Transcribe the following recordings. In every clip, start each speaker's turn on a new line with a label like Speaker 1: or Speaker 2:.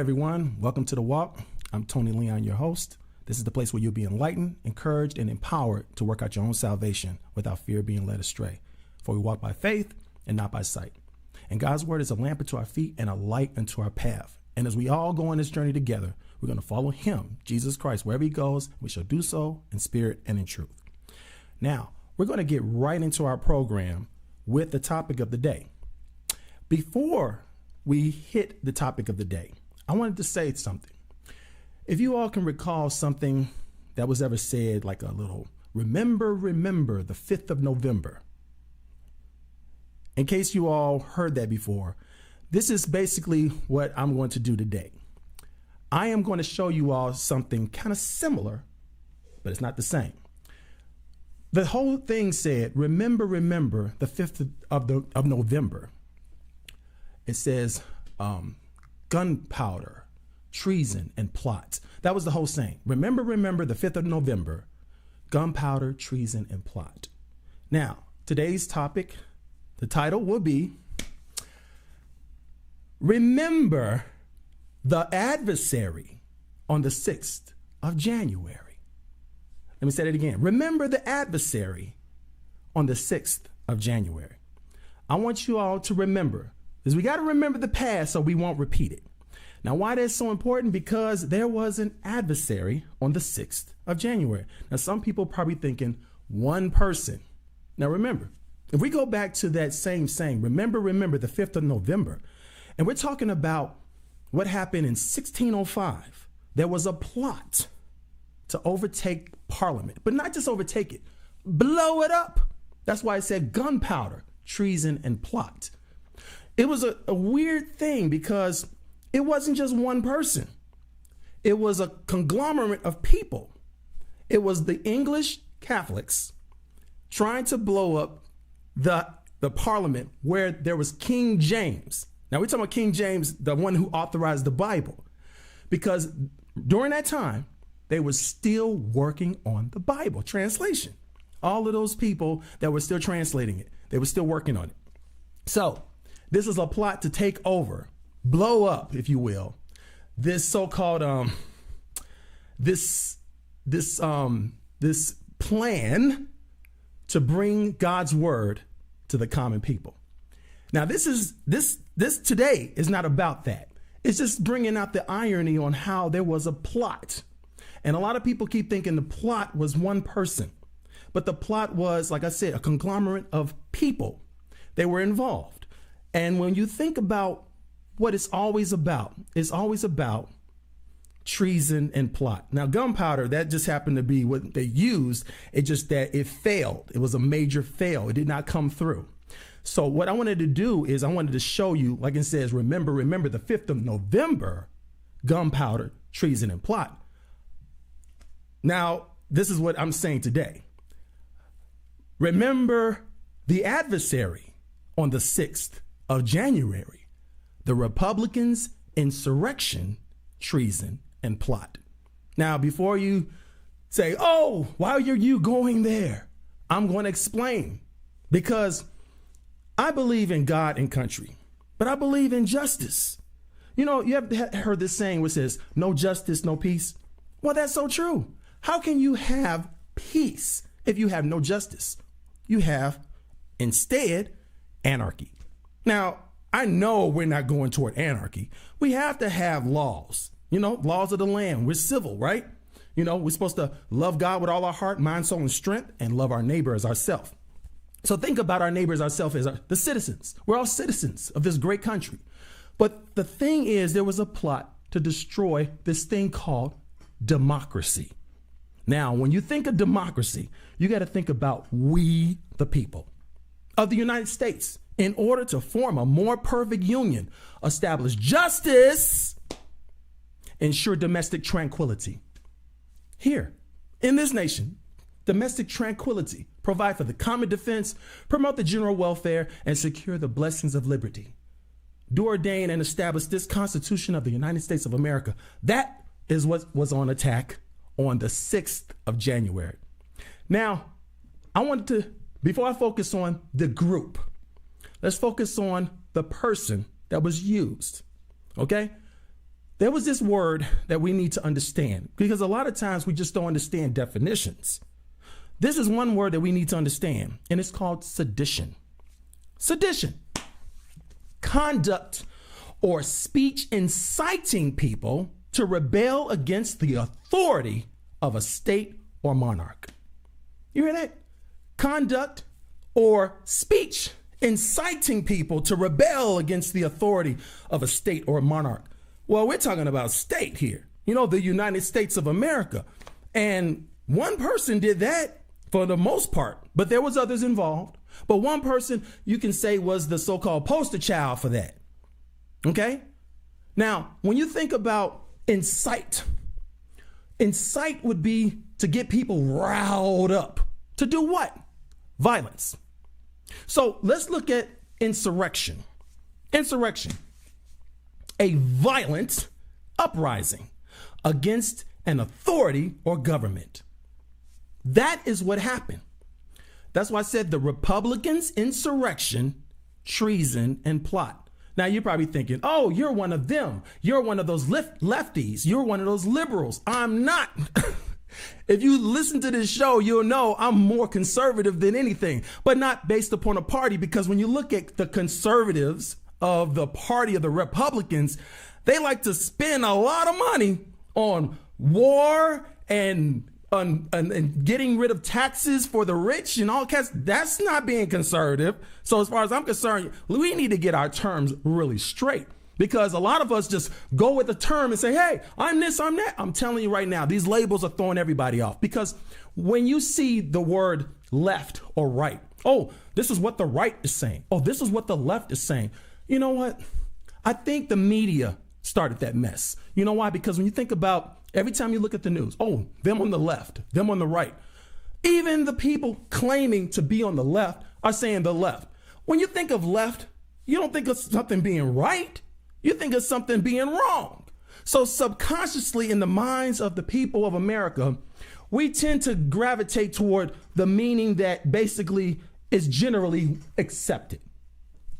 Speaker 1: everyone. Welcome to The Walk. I'm Tony Leon, your host. This is the place where you'll be enlightened, encouraged, and empowered to work out your own salvation without fear of being led astray. For we walk by faith and not by sight. And God's word is a lamp unto our feet and a light unto our path. And as we all go on this journey together, we're going to follow him, Jesus Christ, wherever he goes. We shall do so in spirit and in truth. Now, we're going to get right into our program with the topic of the day. Before we hit the topic of the day, I wanted to say something. If you all can recall something that was ever said, like a little, remember the 5th of November. In case you all heard that before, this is basically what I'm going to do today. I am going to show you all something kind of similar, but it's not the same. The whole thing said, remember the 5th of November. It says gunpowder, treason, and plot. That was the whole saying. Remember the 5th of November, gunpowder, treason, and plot. Now, today's topic, the title will be, Remember the Adversary on the 6th of January. Let me say that again. Remember the Adversary on the 6th of January. I want you all to remember, because we got to remember the past so we won't repeat it. Now, why that's so important? Because there was an adversary on the 6th of January. Now, some people probably thinking one person. Now, remember, if we go back to that same saying, remember the 5th of November, and we're talking about what happened in 1605. There was a plot to overtake Parliament, but not just overtake it, blow it up. That's why it said gunpowder, treason, and plot. It was a weird thing because it wasn't just one person. It was a conglomerate of people. It was the English Catholics trying to blow up the Parliament where there was King James. Now we're talking about King James, the one who authorized the Bible, because during that time, they were still working on the Bible translation. All of those people that were still translating it, they were still working on it. So this is a plot to take over, blow up, if you will, this so-called this plan to bring God's word to the common people. Now, this today is not about that. It's just bringing out the irony on how there was a plot. And a lot of people keep thinking the plot was one person, but the plot was, like I said, a conglomerate of people. They were involved. And when you think about what it's always about treason and plot. Now, gunpowder, that just happened to be what they used. It's just that it failed. It was a major fail. It did not come through. So what I wanted to do is I wanted to show you, like it says, remember the 5th of November, gunpowder, treason, and plot. Now, this is what I'm saying today. Remember the adversary on the 6th of January, the Republicans' insurrection, treason, and plot. Now, before you say, oh, why are you going there? I'm going to explain, because I believe in God and country, but I believe in justice. You know, you have heard this saying which says, no justice, no peace. Well, that's so true. How can you have peace if you have no justice? You have, instead, anarchy. Now, I know we're not going toward anarchy. We have to have laws, laws of the land. We're civil, right? We're supposed to love God with all our heart, mind, soul, and strength, and love our neighbor as ourselves. So think about our neighbors ourselves as the citizens. We're all citizens of this great country. But the thing is, there was a plot to destroy this thing called democracy. Now, when you think of democracy, you got to think about we, the people of the United States, in order to form a more perfect union, establish justice, ensure domestic tranquility. Here in this nation, domestic tranquility, provide for the common defense, promote the general welfare, and secure the blessings of liberty. Do ordain and establish this Constitution of the United States of America. That is what was on attack on the 6th of January. Now, I wanted to, before I focus on the group, let's focus on the person that was used. Okay? there was this word that we need to understand, because a lot of times we just don't understand definitions. This is one word that we need to understand, and it's called sedition. Sedition. Conduct or speech inciting people to rebel against the authority of a state or monarch. You hear that? Conduct or speech inciting people to rebel against the authority of a state or a monarch. Well, we're talking about state here. You know, the United States of America. And one person did that for the most part, but there was others involved. But one person, you can say, was the so-called poster child for that. Okay? Now, when you think about incite would be to get people riled up. To do what? Violence. So let's look at insurrection. Insurrection. A violent uprising against an authority or government. That is what happened. That's why I said the Republicans' insurrection, treason, and plot. Now you're probably thinking, oh, you're one of them. You're one of those lefties. You're one of those liberals. I'm not. If you listen to this show, you'll know I'm more conservative than anything, but not based upon a party, because when you look at the conservatives of the party of the Republicans, they like to spend a lot of money on war and getting rid of taxes for the rich and all kinds. That's not being conservative. So as far as I'm concerned, we need to get our terms really straight, because a lot of us just go with the term and say, hey, I'm this, I'm that. I'm telling you right now, these labels are throwing everybody off, because when you see the word left or right, oh, this is what the right is saying. Oh, this is what the left is saying. You know what? I think the media started that mess. You know why? Because when you think about every time you look at the news, oh, them on the left, them on the right, even the people claiming to be on the left are saying the left. When you think of left, you don't think of something being right. You think of something being wrong. So subconsciously in the minds of the people of America, we tend to gravitate toward the meaning that basically is generally accepted.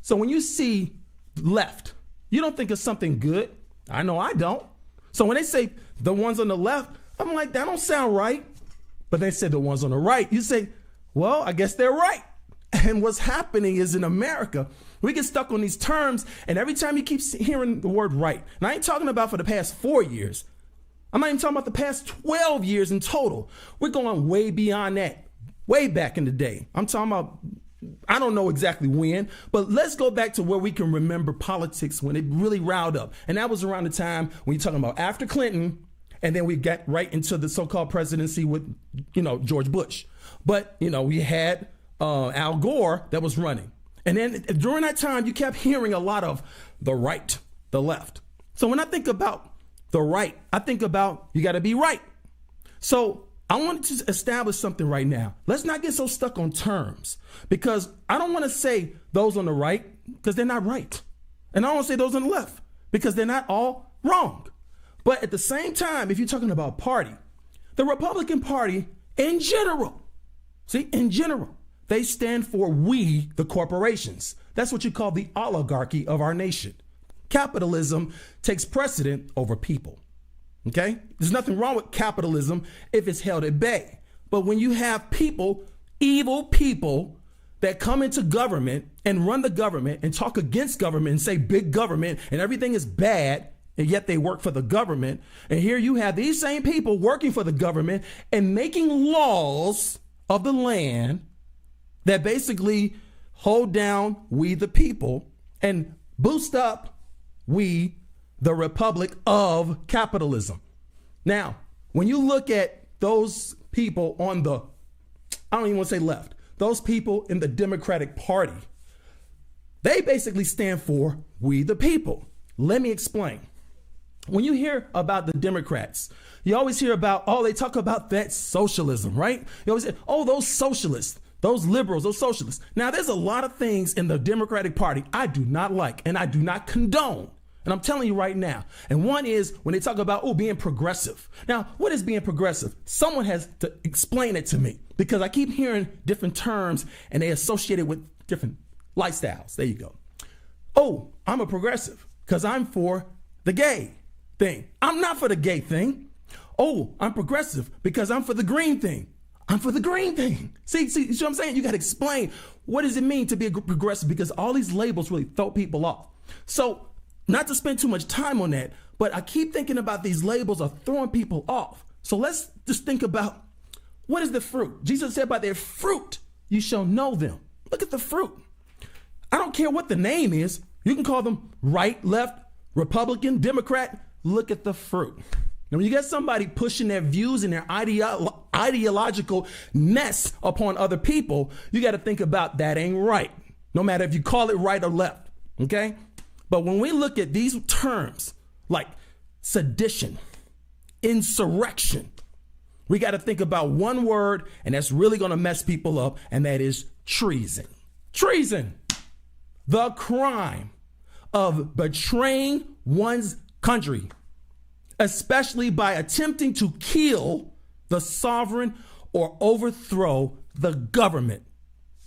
Speaker 1: So when you see left, you don't think of something good. I know I don't. So when they say the ones on the left, I'm like, that don't sound right. But they said the ones on the right, you say, well, I guess they're right. And what's happening is in America, we get stuck on these terms, and every time you keep hearing the word right, and I ain't talking about for the past 4 years. I'm not even talking about the past 12 years in total. We're going way beyond that, way back in the day. I'm talking about, I don't know exactly when, but let's go back to where we can remember politics when it really riled up. And that was around the time when you're talking about after Clinton, and then we got right into the so-called presidency with, George Bush. But, we had Al Gore that was running. And then during that time, you kept hearing a lot of the right, the left. So when I think about the right, I think about you got to be right. So I want to establish something right now. Let's not get so stuck on terms, because I don't want to say those on the right because they're not right. And I don't want to say those on the left because they're not all wrong. But at the same time, if you're talking about party, the Republican Party in general, they stand for we, the corporations. That's what you call the oligarchy of our nation. Capitalism takes precedent over people. Okay? There's nothing wrong with capitalism if it's held at bay. But when you have people, evil people, that come into government and run the government and talk against government and say big government and everything is bad, and yet they work for the government. And here you have these same people working for the government and making laws of the land that basically hold down we the people and boost up we the republic of capitalism. Now, when you look at those people on the, I don't even want to say left, those people in the Democratic Party, they basically stand for we the people. Let me explain. When you hear about the Democrats, you always hear about, oh, they talk about that socialism, right? You always say, oh, those socialists, those liberals, those socialists. Now, there's a lot of things in the Democratic Party I do not like and I do not condone. And I'm telling you right now. And one is when they talk about, oh, being progressive. Now, what is being progressive? Someone has to explain it to me, because I keep hearing different terms and they associate it with different lifestyles. There you go. Oh, I'm a progressive because I'm for the gay. thing. I'm not for the gay thing. Oh, I'm progressive because I'm for the green thing. I'm for the green thing. See what I'm saying? You got to explain, what does it mean to be a progressive? Because all these labels really throw people off. So not to spend too much time on that, but I keep thinking about these labels are throwing people off. So let's just think about, what is the fruit? Jesus said, by their fruit you shall know them. Look at the fruit. I don't care what the name is. You can call them right, left, Republican, Democrat. Look at the fruit. Now, when you get somebody pushing their views and their ideological mess upon other people, you got to think about that ain't right, no matter if you call it right or left, okay? But when we look at these terms like sedition, insurrection, we got to think about one word, and that's really going to mess people up, and that is treason. Treason, the crime of betraying one's country, especially by attempting to kill the sovereign or overthrow the government.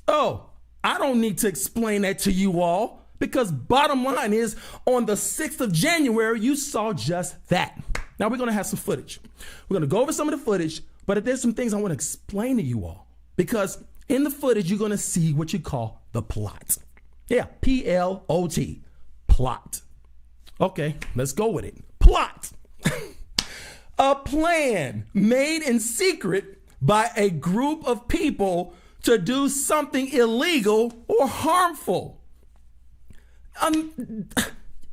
Speaker 1: Oh, I don't need to explain that to you all, because bottom line is, on the 6th of January, you saw just that. Now we're going to have some footage. We're going to go over some of the footage, but there's some things I want to explain to you all, because in the footage, you're going to see what you call the plot. Yeah, P-L-O-T, plot. Okay, let's go with it. Plot. A plan made in secret by a group of people to do something illegal or harmful.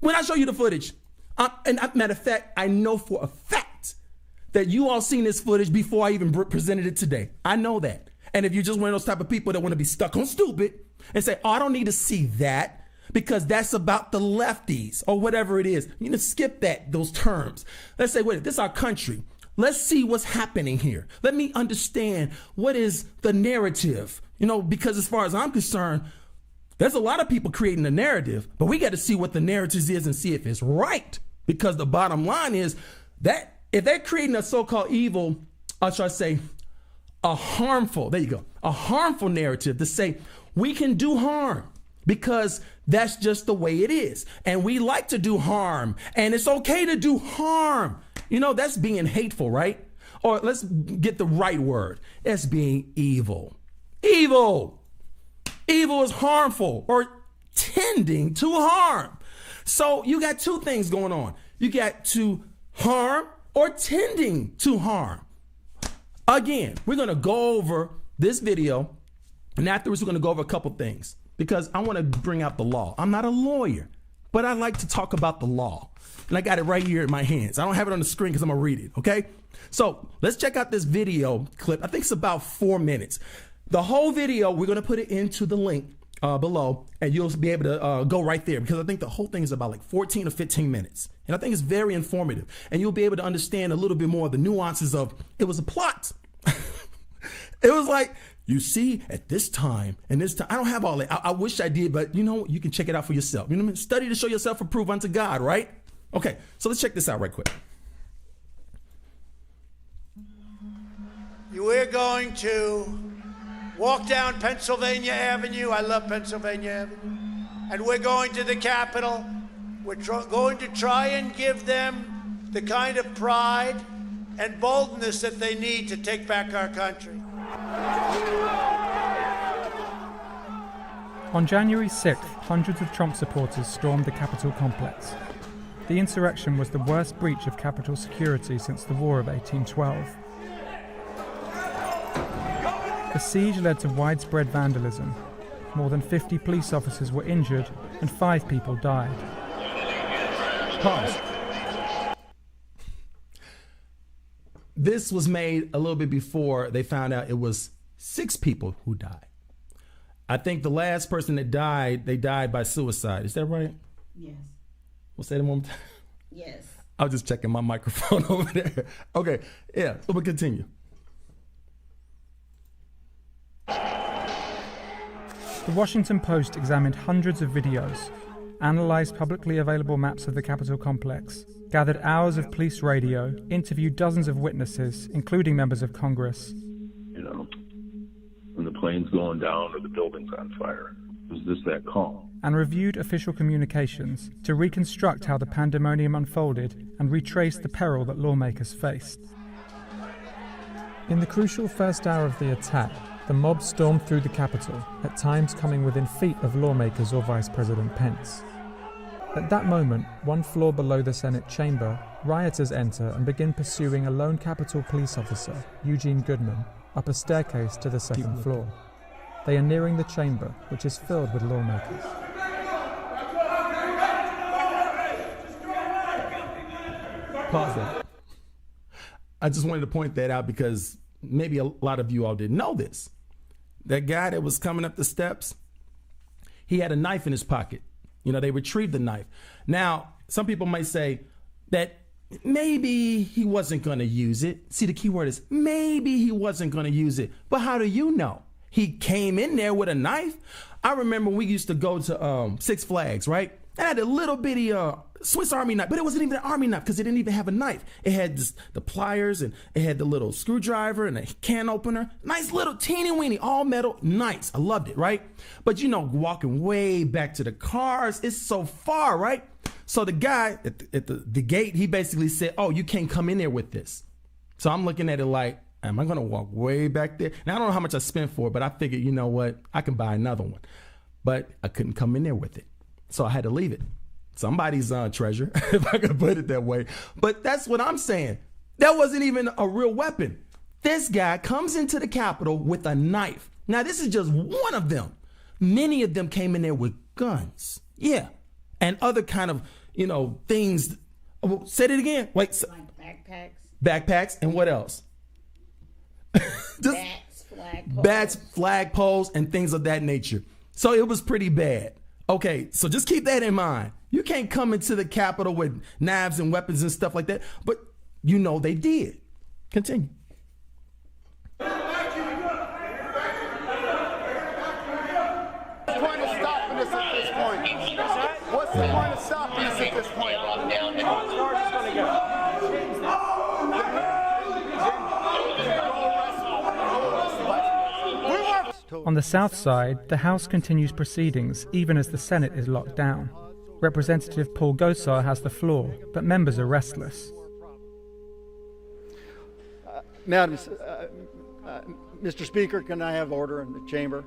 Speaker 1: When I show you the footage, and matter of fact, I know for a fact that you all seen this footage before I even presented it today. I know that. And if you're just one of those type of people that want to be stuck on stupid and say, oh, I don't need to see that, because that's about the lefties or whatever it is. You need to skip those terms. Let's say, wait, this is our country. Let's see what's happening here. Let me understand, what is the narrative? Because as far as I'm concerned, there's a lot of people creating the narrative, but we got to see what the narrative is and see if it's right. Because the bottom line is that if they're creating a so-called evil, or should I say, a harmful narrative to say we can do harm, because that's just the way it is. And we like to do harm, and it's okay to do harm. That's being hateful, right? Or let's get the right word. That's being evil. Evil. Evil is harmful or tending to harm. So you got two things going on. You got to harm or tending to harm. Again, we're going to go over this video, and afterwards we're going to go over a couple things, because I want to bring out the law. I'm not a lawyer, but I like to talk about the law. And I got it right here in my hands. I don't have it on the screen because I'm going to read it, okay? So let's check out this video clip. I think it's about 4 minutes. The whole video, we're going to put it into the link below, and you'll be able to go right there, because I think the whole thing is about like 14 or 15 minutes. And I think it's very informative. And you'll be able to understand a little bit more of the nuances of, it was a plot. It was like, you see, at this time and this time, I don't have all that. I wish I did, but you can check it out for yourself. You know what I mean? Study to show yourself approved unto God, right? Okay, so let's check this out right quick.
Speaker 2: We're going to walk down Pennsylvania Avenue. I love Pennsylvania Avenue. And we're going to the Capitol. We're going to try and give them the kind of pride and boldness that they need to take back our country.
Speaker 3: On January 6th, hundreds of Trump supporters stormed the Capitol complex. The insurrection was the worst breach of Capitol security since the War of 1812. The siege led to widespread vandalism. More than 50 police officers were injured and 5 people died.
Speaker 1: Pause. This was made a little bit before they found out it was 6 people who died. I think the last person that died, they died by suicide. Is that right?
Speaker 4: Yes.
Speaker 1: We'll say that one more time.
Speaker 4: Yes.
Speaker 1: I was just checking my microphone over there. Okay, yeah, so we'll continue.
Speaker 3: The Washington Post examined hundreds of videos, analysed publicly available maps of the Capitol complex, gathered hours of police radio, interviewed dozens of witnesses, including members of Congress.
Speaker 5: When the plane's going down or the building's on fire,
Speaker 4: was just that calm.
Speaker 3: And reviewed official communications to reconstruct how the pandemonium unfolded and retrace the peril that lawmakers faced. In the crucial first hour of the attack, the mob stormed through the Capitol, at times coming within feet of lawmakers or Vice President Pence. At that moment, one floor below the Senate chamber, rioters enter and begin pursuing a lone Capitol police officer, Eugene Goodman, up a staircase to the second floor. They are nearing the chamber, which is filled with lawmakers.
Speaker 1: Pause that. I just wanted to point that out because maybe a lot of you all didn't know this. That guy that was coming up the steps, he had a knife in his pocket. You know, they retrieved the knife. Now, some people might say that maybe he wasn't going to use it. See, the key word is maybe he wasn't going to use it. But how do you know? He came in there with a knife. I remember we used to go to Six Flags, right? I had a little bitty Swiss Army knife, but it wasn't even an Army knife because it didn't even have a knife. It had just the pliers and it had the little screwdriver and a can opener. Nice little teeny weeny, all metal, nice. I loved it, right? But you know, walking way back to the cars, it's so far, right? So the guy at the gate, he basically said, oh, you can't come in there with this. So I'm looking at it like, am I going to walk way back there? Now, I don't know how much I spent for it, but I figured, you know what? I can buy another one. But I couldn't come in there with it. So I had to leave it. Somebody's treasure, if I could put it that way. But that's what I'm saying. That wasn't even a real weapon. This guy comes into the Capitol with a knife. Now, this is just one of them. Many of them came in there with guns. Yeah. And other kind of, you know, things. Oh, say it again. Wait.
Speaker 5: Like backpacks.
Speaker 1: Backpacks. And what else? Bats, flagpoles, and things of that nature. So it was pretty bad. Okay, so just keep that in mind. You can't come into the Capitol with knives and weapons and stuff like that, but you know they did. Continue.
Speaker 6: What's the point of stopping us at this point? What's the point of stopping us at this point?
Speaker 3: On the south side, the House continues proceedings even as the Senate is locked down. Representative Paul Gosar has the floor, but members are restless.
Speaker 7: Madam, Mr. Speaker, can I have order in the chamber?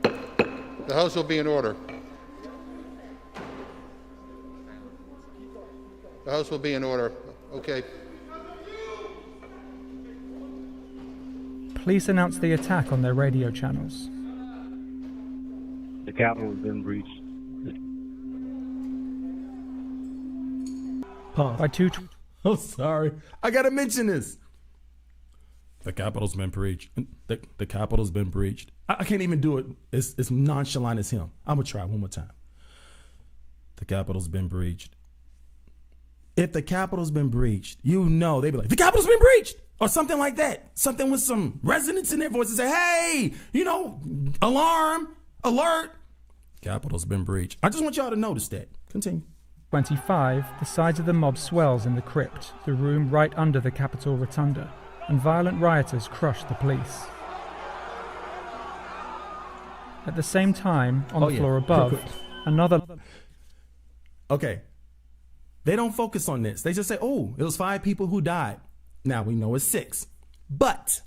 Speaker 8: The House will be in order. The House will be in order. Okay.
Speaker 3: Police announced the attack on their radio channels.
Speaker 9: The Capitol has been breached.
Speaker 1: Pause. Oh, sorry. I got to mention this. The Capitol's been breached. The Capitol's been breached. I can't even do it. It's nonchalant as him. I'm going to try one more time. The Capitol's been breached. If the Capitol's been breached, you know, they'd be like, the Capitol's been breached. Or something like that. Something with some resonance in their voice and say, hey, you know, alarm, alert. Capitol's been breached. I just want y'all to notice that. Continue.
Speaker 3: 25, the size of the mob swells in the crypt, the room right under the Capitol rotunda, and violent rioters crush the police. At the same time, on the floor above, another...
Speaker 1: Okay. They don't focus on this. They just say, oh, it was 5 people who died. Now we know it's 6, but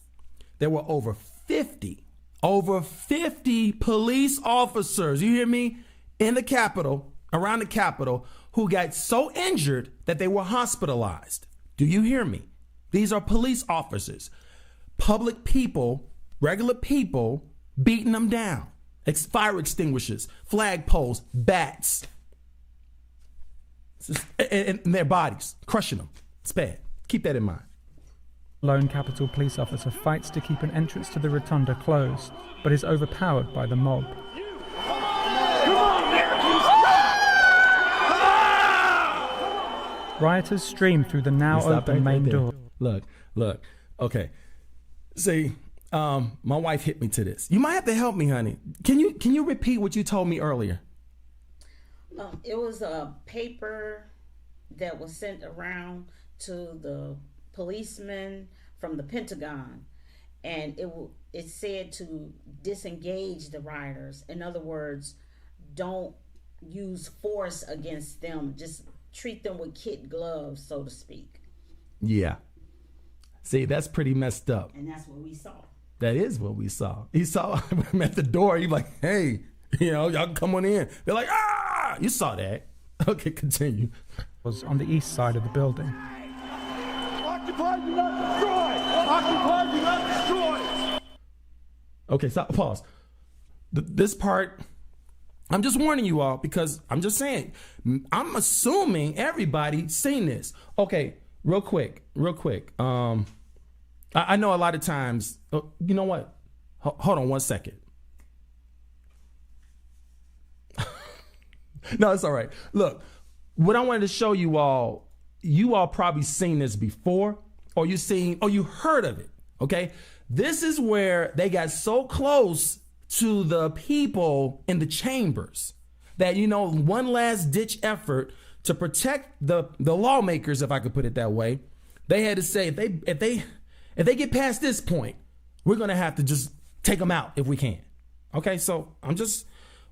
Speaker 1: there were over 50 police officers, you hear me, in the Capitol, around the Capitol, who got so injured that they were hospitalized. Do you hear me? These are police officers, public people, regular people, beating them down. Fire extinguishers, flagpoles, bats, and their bodies, crushing them. It's bad. Keep that in mind.
Speaker 3: Lone Capitol police officer fights to keep an entrance to the rotunda closed, but is overpowered by the mob. Rioters stream through the now open main door.
Speaker 1: Look. Okay. See, my wife hit me to this. You might have to help me, honey. Can you repeat what you told me earlier?
Speaker 5: It was a paper that was sent around to the policemen from the Pentagon, and it's said to disengage the rioters. In other words, don't use force against them. Just treat them with kid gloves, so to speak.
Speaker 1: Yeah. See, that's pretty messed up.
Speaker 5: And that's what we saw.
Speaker 1: That is what we saw. He saw him at the door. He like, hey, y'all can come on in. They're like, ah! You saw that. Okay, continue.
Speaker 3: Was on the east side of the building.
Speaker 6: Occupy, do not destroy! Occupy, do not destroy!
Speaker 1: Okay, stop, pause. This part, I'm just warning you all because I'm just saying, I'm assuming everybody seen this. Okay, real quick. I know a lot of times, you know what? Hold on 1 second. No, it's all right. Look, what I wanted to show you all probably seen this before, or you heard of it, okay? This is where they got so close to the people in the chambers that, one last ditch effort to protect the lawmakers, if I could put it that way. They had to say, if they get past this point, we're going to have to just take them out if we can. Okay, so I'm just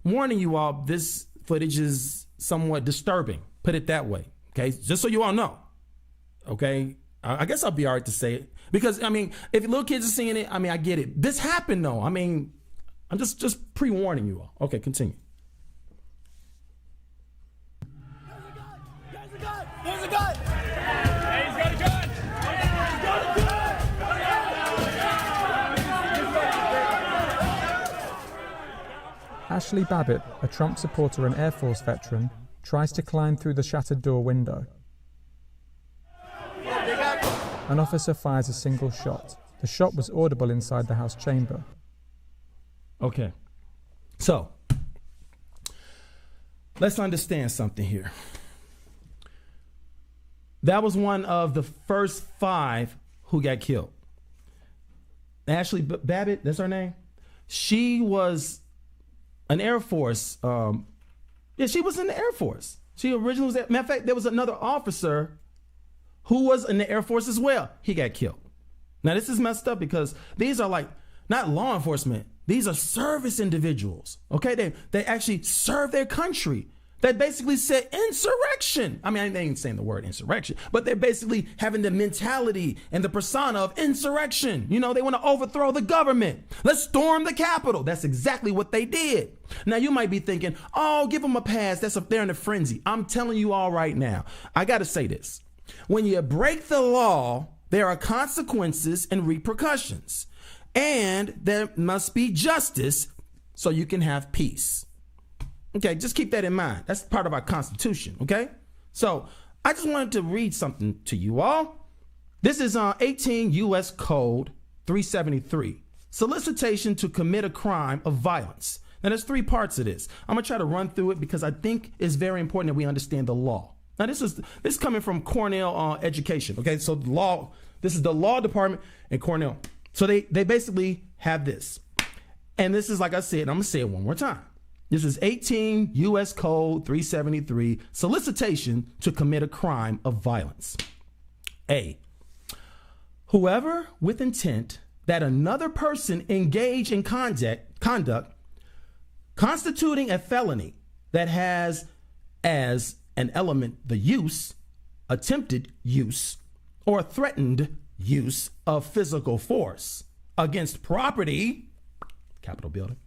Speaker 1: warning you all, this footage is somewhat disturbing, put it that way. Okay, just so you all know. Okay, I guess I'll be all right to say it. Because, if little kids are seeing it, I get it. This happened, though. I'm just pre-warning you all. Okay, continue.
Speaker 6: There's a gun! Hey, he's got a gun!
Speaker 3: Ashley Babbitt, a Trump supporter and Air Force veteran, tries to climb through the shattered door window. An officer fires a single shot. The shot was audible inside the House chamber.
Speaker 1: Okay, so let's understand something here. That was one of the first 5 who got killed. Ashley Babbitt, that's her name. She was an Air Force. She was in the Air Force. She originally was. Matter of fact, there was another officer who was in the Air Force as well. He got killed. Now this is messed up because these are like not law enforcement. These are service individuals. Okay, they actually serve their country. They basically said insurrection. They ain't saying the word insurrection, but they're basically having the mentality and the persona of insurrection. They want to overthrow the government. Let's storm the Capitol. That's exactly what they did. Now you might be thinking, oh, give them a pass. They're in a frenzy. I'm telling you all right now, I got to say this. When you break the law, there are consequences and repercussions, and there must be justice so you can have peace. Okay, just keep that in mind. That's part of our Constitution, okay? So I just wanted to read something to you all. This is on 18 U.S. Code 373, solicitation to commit a crime of violence. Now, there's 3 parts of this. I'm going to try to run through it because I think it's very important that we understand the law. Now, this is coming from Cornell Education, okay? So this is the law department in Cornell. So they basically have this. And this is, like I said, I'm going to say it one more time. This is 18 U.S. Code 373, solicitation to commit a crime of violence. A, whoever with intent that another person engage in conduct constituting a felony that has as an element the use, attempted use, or threatened use of physical force against property, Capitol building,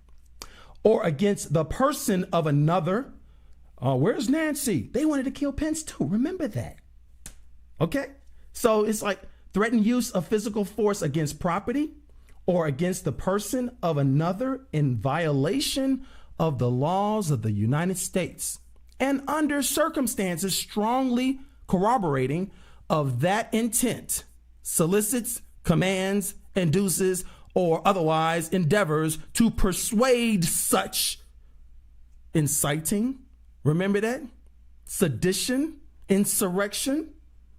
Speaker 1: or against the person of another. Where's Nancy? They wanted to kill Pence too. Remember that. Okay? So it's like threatened use of physical force against property or against the person of another in violation of the laws of the United States and under circumstances strongly corroborating of that intent, solicits, commands, induces, or otherwise endeavors to persuade such, inciting, remember that? Sedition, insurrection,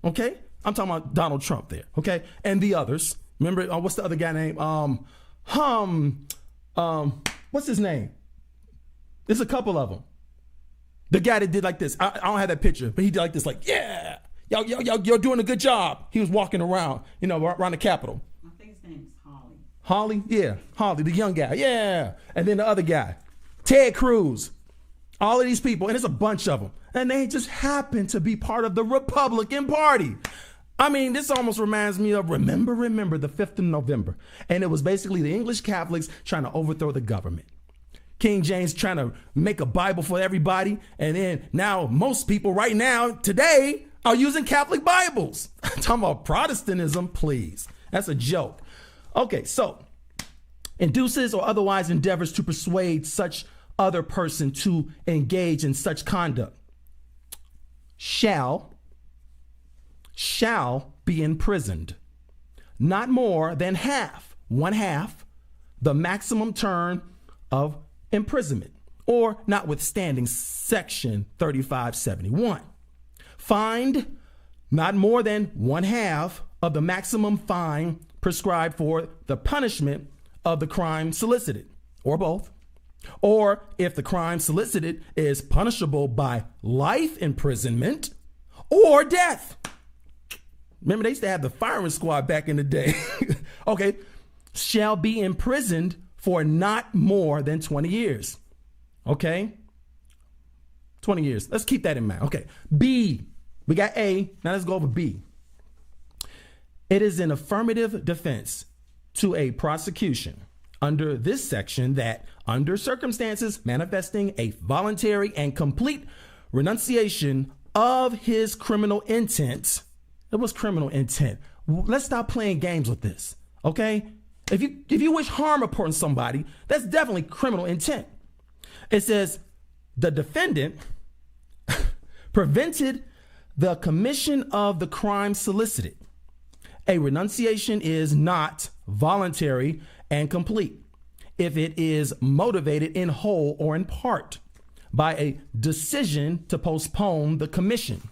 Speaker 1: okay? I'm talking about Donald Trump there, okay? And the others. Remember, what's the other guy name? What's his name? There's a couple of them. The guy that did like this. I don't have that picture, but he did like this, like, yeah, y'all doing a good job. He was walking around, around the Capitol.
Speaker 5: I think his name is
Speaker 1: Hawley? Yeah, Hawley, the young guy. Yeah. And then the other guy, Ted Cruz. All of these people, and it's a bunch of them. And they just happen to be part of the Republican Party. I mean, this almost reminds me of remember the 5th of November. And it was basically the English Catholics trying to overthrow the government. King James trying to make a Bible for everybody. And then now most people right now, today, are using Catholic Bibles. Talking about Protestantism, please. That's a joke. Okay, so induces or otherwise endeavors to persuade such other person to engage in such conduct shall be imprisoned, not more than one half, the maximum term of imprisonment, or notwithstanding section 3571. Fined not more than one half of the maximum fine prescribed for the punishment of the crime solicited, or both. Or if the crime solicited is punishable by life imprisonment or death. Remember, they used to have the firing squad back in the day. Okay. Shall be imprisoned for not more than 20 years. Okay. 20 years. Let's keep that in mind. Okay. B. We got A. Now let's go over B. It is an affirmative defense to a prosecution under this section that, under circumstances manifesting a voluntary and complete renunciation of his criminal intent. It was criminal intent. Let's stop playing games with this, okay? If you wish harm upon somebody, that's definitely criminal intent. It says the defendant prevented the commission of the crime solicited. A renunciation is not voluntary and complete if it is motivated in whole or in part by a decision to postpone the commission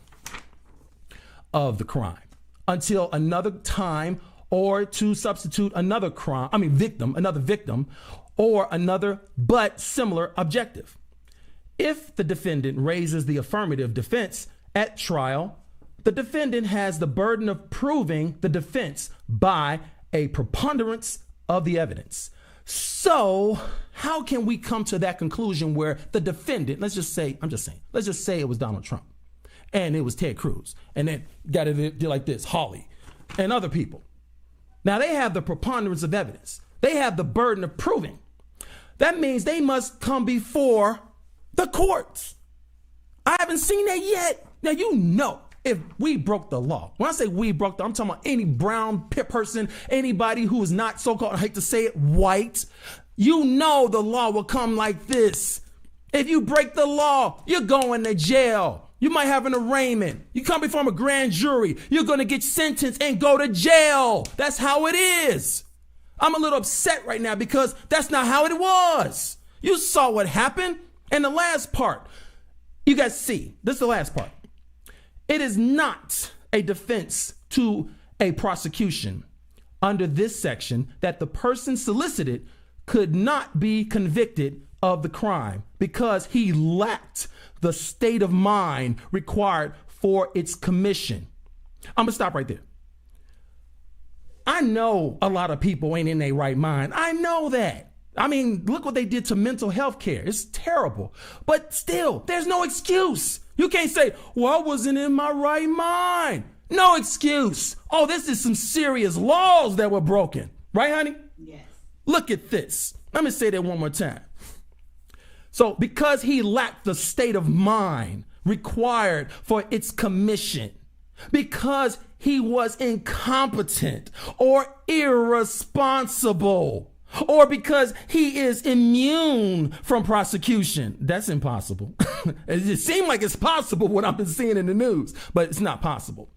Speaker 1: of the crime until another time, or to substitute another victim or another but similar objective. If the defendant raises the affirmative defense at trial, the defendant has the burden of proving the defense by a preponderance of the evidence. So how can we come to that conclusion where the defendant, let's just say it was Donald Trump and it was Ted Cruz, and then got it like this, Hawley and other people. Now they have the preponderance of evidence. They have the burden of proving. That means they must come before the courts. I haven't seen that yet. Now, you know, if we broke the law, when I say we broke I'm talking about any brown person, anybody who is not so-called, I hate to say it, white, you know the law will come like this. If you break the law, you're going to jail. You might have an arraignment. You come before a grand jury, you're going to get sentenced and go to jail. That's how it is. I'm a little upset right now because that's not how it was. You saw what happened. And the last part, you guys see, this is the last part. It is not a defense to a prosecution under this section that the person solicited could not be convicted of the crime because he lacked the state of mind required for its commission. I'm gonna stop right there. I know a lot of people ain't in their right mind. I know that. I mean, look what they did to mental health care. It's terrible. But still, there's no excuse. You can't say, well, I wasn't in my right mind. No excuse. Oh, this is some serious laws that were broken. Right, honey?
Speaker 5: Yes.
Speaker 1: Look at this. Let me say that one more time. So because he lacked the state of mind required for its commission, because he was incompetent or irresponsible, or because he is immune from prosecution. That's impossible. It seems like it's possible what I've been seeing in the news, but it's not possible.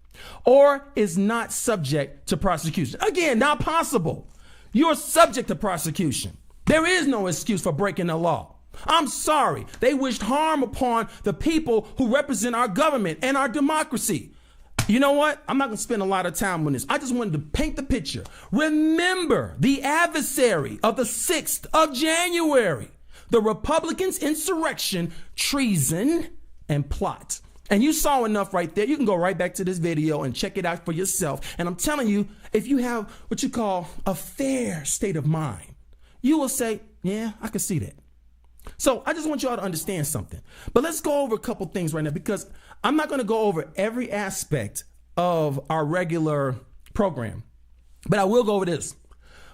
Speaker 1: Or is not subject to prosecution. Again, not possible. You're subject to prosecution. There is no excuse for breaking the law. I'm sorry. They wished harm upon the people who represent our government and our democracy. You know what? I'm not going to spend a lot of time on this. I just wanted to paint the picture. Remember the adversary of the 6th of January, the Republicans' insurrection, treason, and plot. And you saw enough right there. You can go right back to this video and check it out for yourself. And I'm telling you, if you have what you call a fair state of mind, you will say, yeah, I can see that. So I just want you all to understand something. But let's go over a couple things right now, because I'm not going to go over every aspect of our regular program. But I will go over this.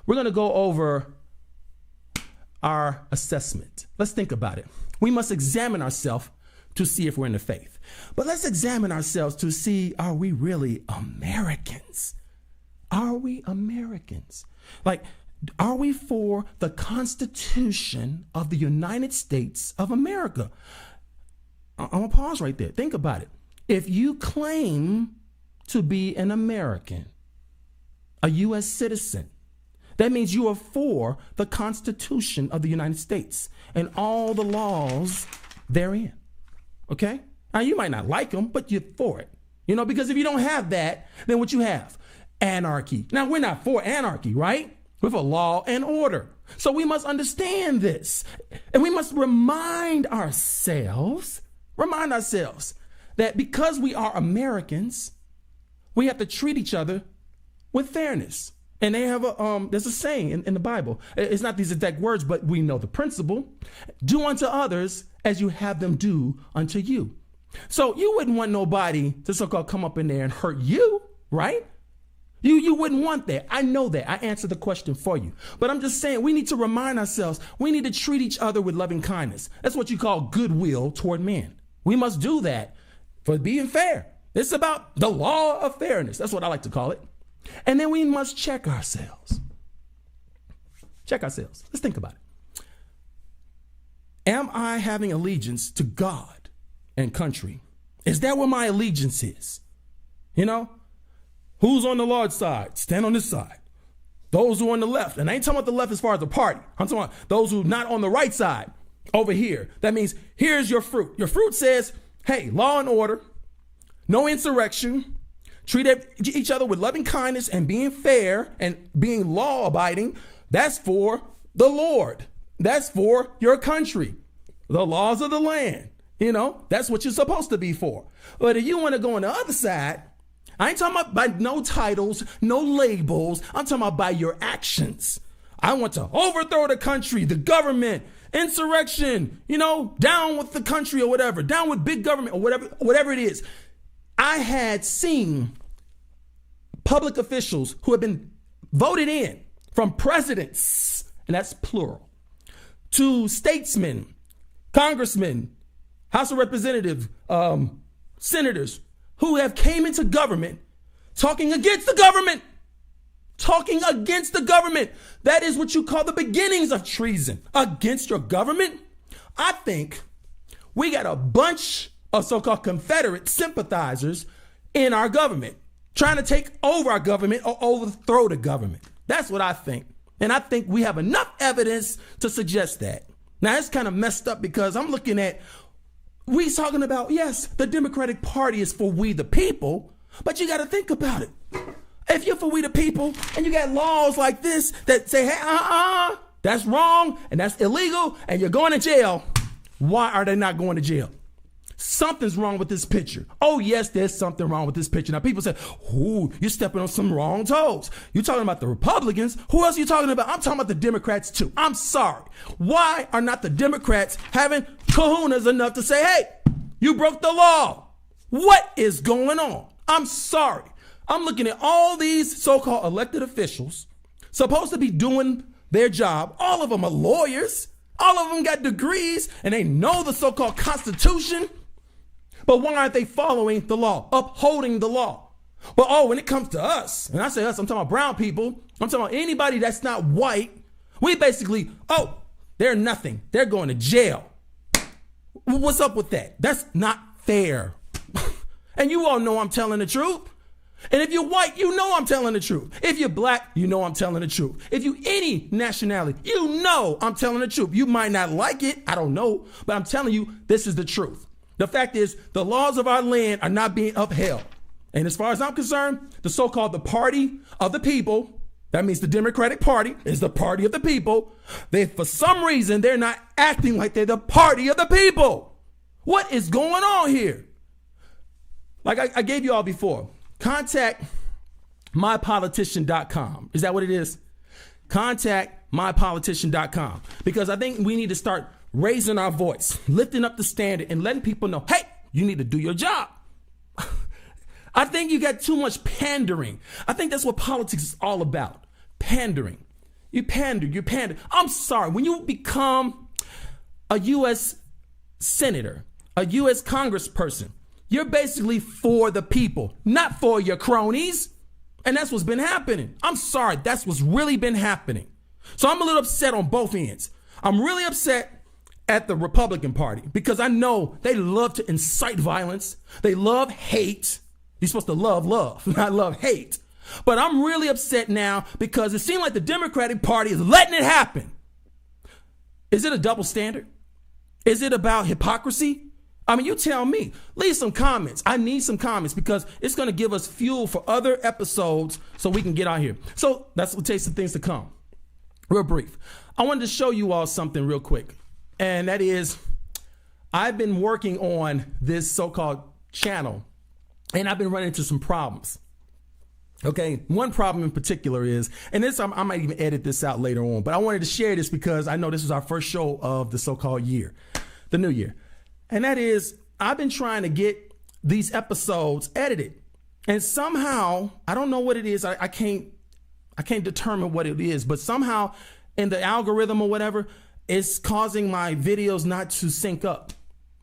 Speaker 1: We're going to go over our assessment. Let's think about it. We must examine ourselves to see if we're in the faith. But let's examine ourselves to see, are we really Americans? Are we Americans? Like, are we for the Constitution of the United States of America? I'm going to pause right there. Think about it. If you claim to be an American, a U.S. citizen, that means you are for the Constitution of the United States and all the laws therein. Okay? Now, you might not like them, but you're for it. You know, because if you don't have that, then what you have? Anarchy. Now, we're not for anarchy, right? We're for law and order. So we must understand this. And we must remind ourselves that because we are Americans, we have to treat each other with fairness. And they have there's a saying in the Bible. It's not these exact words, but we know the principle. Do unto others as you have them do unto you. So you wouldn't want nobody to so-called come up in there and hurt you, right? You wouldn't want that. I know that. I answered the question for you. But I'm just saying we need to remind ourselves, we need to treat each other with loving kindness. That's what you call goodwill toward men. We must do that for being fair. It's about the law of fairness. That's what I like to call it. And then we must check ourselves. Check ourselves. Let's think about it. Am I having allegiance to God and country? Is that where my allegiance is? You know, who's on the Lord's side? Stand on this side. Those who are on the left, and I ain't talking about the left as far as the party. I'm talking about those who are not on the right side over here. That means here's your fruit. Your fruit says, hey, law and order, no insurrection, treat each other with loving kindness and being fair and being law abiding. That's for the Lord. That's for your country. The laws of the land. You know, that's what you're supposed to be for. But if you want to go on the other side, I ain't talking about by no titles, no labels. I'm talking about by your actions. I want to overthrow the country, the government, insurrection, you know, down with the country or whatever, down with big government or whatever it is. I had seen public officials who have been voted in, from presidents, and that's plural, to statesmen, congressmen, House of Representatives, senators, who have came into government talking against the government. Talking against the government. That is what you call the beginnings of treason. Against your government? I think we got a bunch of so-called Confederate sympathizers in our government, trying to take over our government or overthrow the government. That's what I think. And I think we have enough evidence to suggest that. Now, it's kind of messed up because I'm looking at, we talking about, yes, the Democratic Party is for we the people, but you got to think about it. If you're for we the people and you got laws like this that say, hey, that's wrong and that's illegal and you're going to jail, why are they not going to jail? Something's wrong with this picture. Oh, yes, there's something wrong with this picture. Now, people say, ooh, you're stepping on some wrong toes. You're talking about the Republicans. Who else are you talking about? I'm talking about the Democrats, too. I'm sorry. Why are not the Democrats having kahunas enough to say, hey, you broke the law? What is going on? I'm sorry. I'm looking at all these so-called elected officials supposed to be doing their job. All of them are lawyers. All of them got degrees and they know the so-called Constitution. But why aren't they following the law, upholding the law? But when it comes to us, and I say us, I'm talking about brown people, I'm talking about anybody that's not white, we basically, they're nothing. They're going to jail. What's up with that? That's not fair. And you all know I'm telling the truth. And if you're white, you know I'm telling the truth. If you're black, you know I'm telling the truth. If you any nationality, you know I'm telling the truth. You might not like it, I don't know, but I'm telling you, this is the truth. The fact is, the laws of our land are not being upheld. And as far as I'm concerned, the so-called the party of the people, that means the Democratic Party is the party of the people. For some reason, they're not acting like they're the party of the people. What is going on here? Like I gave you all before, contact mypolitician.com. Is that what it is? Contact mypolitician.com, because I think we need to start raising our voice, lifting up the standard, and letting people know, hey, you need to do your job. I think you got too much pandering. I think that's what politics is all about. Pandering. You pander. I'm sorry. When you become a U.S. senator, a U.S. congressperson, you're basically for the people, not for your cronies. And that's what's been happening. I'm sorry. That's what's really been happening. So I'm a little upset on both ends. I'm really upset at the Republican Party because I know they love to incite violence. They love hate. You're supposed to love, not love hate. But I'm really upset now because it seems like the Democratic Party is letting it happen. Is it a double standard? Is it about hypocrisy? I mean, you tell me. Leave some comments. I need some comments because it's going to give us fuel for other episodes so we can get out here. So that's what takes the things to come. Real brief. I wanted to show you all something real quick. And that is, I've been working on this so-called channel, and I've been running into some problems. Okay, one problem in particular is, and this I might even edit this out later on, but I wanted to share this because I know this is our first show of the so-called year, the new year. And that is, I've been trying to get these episodes edited. And somehow, I don't know what it is. I can't determine what it is, but somehow in the algorithm or whatever, it's causing my videos not to sync up.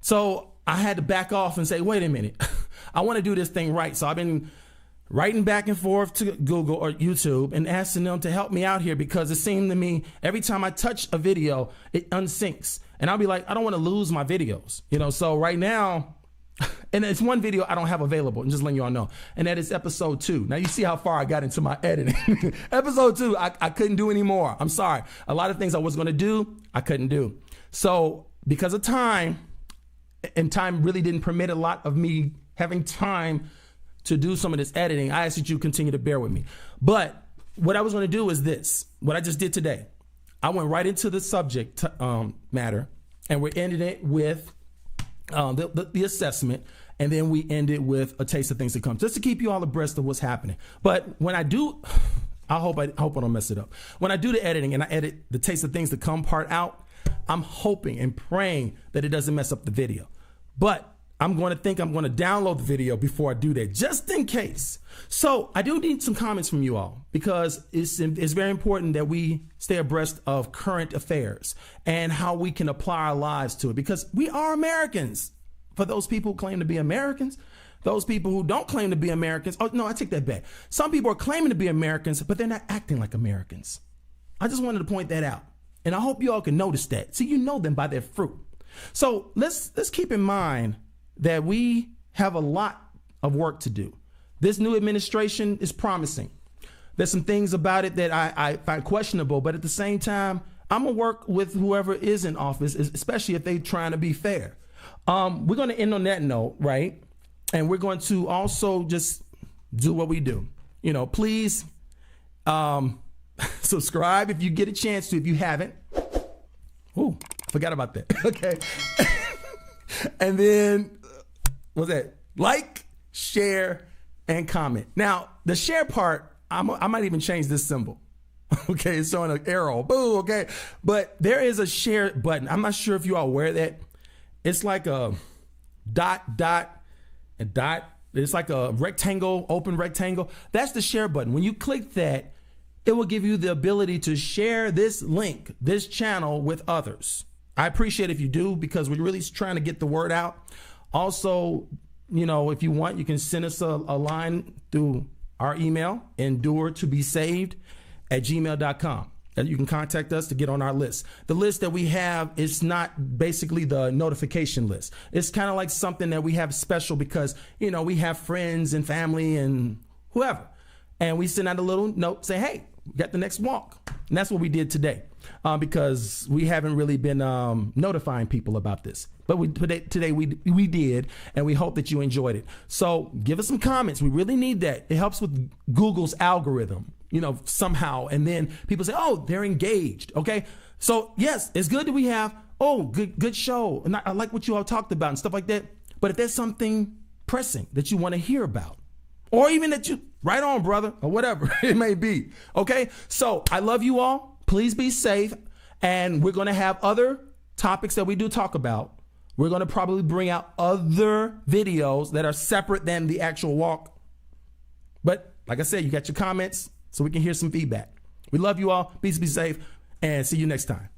Speaker 1: So I had to back off and say, wait a minute, I want to do this thing right. So I've been writing back and forth to Google or YouTube and asking them to help me out here because it seemed to me every time I touch a video, it unsyncs. And I'll be like, I don't want to lose my videos, you know? So right now, and it's one video I don't have available, and just letting you all know, and that is episode 2. Now you see how far I got into my editing. Episode 2, I couldn't do anymore. I'm sorry. A lot of things I was going to do, I couldn't do. So because of time, and time really didn't permit a lot of me having time to do some of this editing, I ask that you continue to bear with me. But what I was going to do is this, what I just did today. I went right into the subject matter, and we ended it with the assessment, and then we ended with a taste of things to come, just to keep you all abreast of what's happening. But when I do, I hope I don't mess it up. When I do the editing and I edit the taste of things to come part out, I'm hoping and praying that it doesn't mess up the video. But I'm going to download the video before I do that, just in case. So I do need some comments from you all because it's very important that we stay abreast of current affairs and how we can apply our lives to it, because we are Americans. For those people who claim to be Americans, those people who don't claim to be Americans. Oh, no, I take that back. Some people are claiming to be Americans, but they're not acting like Americans. I just wanted to point that out. And I hope you all can notice that. So you know them by their fruit. So let's keep in mind that we have a lot of work to do. This new administration is promising. There's some things about it that I find questionable, but at the same time, I'm gonna work with whoever is in office, especially if they're trying to be fair. We're gonna end on that note, right? And we're going to also just do what we do. You know, please subscribe if you get a chance to, if you haven't. Ooh, forgot about that. Okay. And then, what's that? Like, share, and comment. Now, the share part, I might even change this symbol. Okay, it's showing an arrow. Boo, okay. But there is a share button. I'm not sure if you all aware of that. It's like a dot. It's like a rectangle, open rectangle. That's the share button. When you click that, it will give you the ability to share this link, this channel, with others. I appreciate if you do, because we're really trying to get the word out. Also, you know, if you want, you can send us a line through our email, enduretobesaved@gmail.com. And you can contact us to get on our list. The list that we have is not basically the notification list. It's kind of like something that we have special because, you know, we have friends and family and whoever. And we send out a little note, say, hey, we got the next walk. And that's what we did today, because we haven't really been notifying people about this. But today we did, and we hope that you enjoyed it. So give us some comments. We really need that. It helps with Google's algorithm, you know, somehow. And then people say, oh, they're engaged. Okay. So yes, it's good that we have, oh, good show. And I like what you all talked about and stuff like that. But if there's something pressing that you want to hear about, or even that you, right on, brother, or whatever it may be. Okay. So I love you all. Please be safe. And we're going to have other topics that we do talk about. We're going to probably bring out other videos that are separate than the actual walk. But like I said, you got your comments so we can hear some feedback. We love you all. Please be safe and see you next time.